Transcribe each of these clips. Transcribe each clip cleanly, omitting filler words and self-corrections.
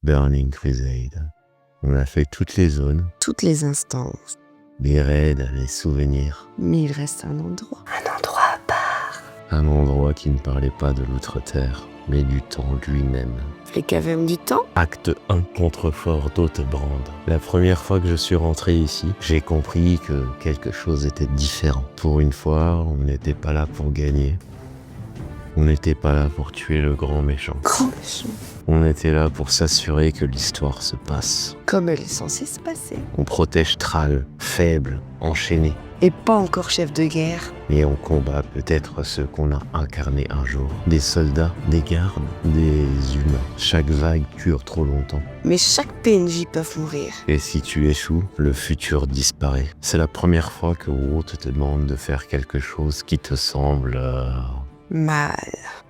Burning Crusade. On a fait toutes les zones, Toutes les instances. les raids, les souvenirs. Mais il reste un endroit. Un endroit à part. Un endroit qui ne parlait pas de l'outre-terre, mais du temps lui-même. Les cavernes du temps. Acte 1, contrefort d'Haute-Brande. La première fois que je suis rentré ici, j'ai compris que quelque chose était différent. Pour une fois, on n'était pas là pour gagner. On n'était pas là pour tuer le grand méchant. Grand méchant. On était là pour s'assurer que l'histoire se passe. Comme elle est censée se passer. On protège Thrall, faible, enchaîné. Et pas encore chef de guerre. Et on combat peut-être ceux qu'on a incarnés un jour. Des soldats, des gardes, des humains. Chaque vague dure trop longtemps. Mais chaque PNJ peut mourir. Et si tu échoues, le futur disparaît. C'est la première fois que Wout te demande de faire quelque chose qui te semble... Mal.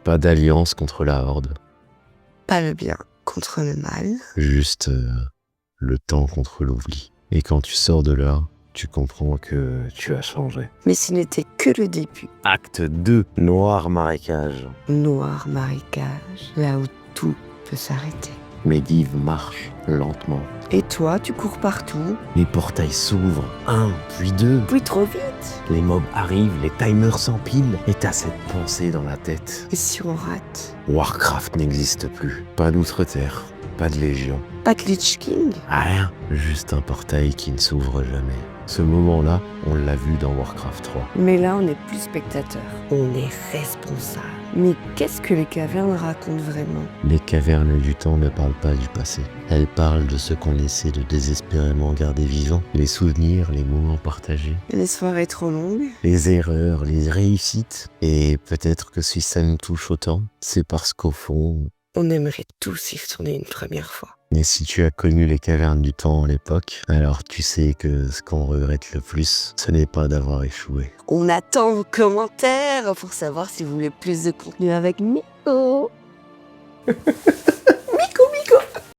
Pas d'alliance contre la Horde. Pas le bien contre le mal. Juste le temps contre l'oubli. Et quand tu sors de là, tu comprends que tu as changé. Mais ce n'était que le début. Acte 2, Noir Marécage. Noir marécage. Là où tout peut s'arrêter. Medivh marche lentement. Et toi, tu cours partout. Les portails s'ouvrent, un, puis deux. Puis trop vite. Les mobs arrivent, les timers s'empilent. Et t'as cette pensée dans la tête. Et si on rate? Warcraft n'existe plus. Pas d'outre-terre, pas de légion. Pas de Lich King? Rien. Juste un portail qui ne s'ouvre jamais. Ce moment-là, on l'a vu dans Warcraft 3. Mais là, on n'est plus spectateur. On est responsable. Mais qu'est-ce que les cavernes racontent vraiment? Les cavernes du temps ne parlent pas du passé. Elles parlent de ce qu'on essaie de désespérément garder vivant. Les souvenirs, les moments partagés. Les soirées trop longues? Les erreurs, les réussites. Et peut-être que si ça nous touche autant, c'est parce qu'au fond... On aimerait tous y retourner une première fois. Et si tu as connu les cavernes du temps à l'époque, alors tu sais que ce qu'on regrette le plus, ce n'est pas d'avoir échoué. On attend vos commentaires pour savoir si vous voulez plus de contenu avec Nico.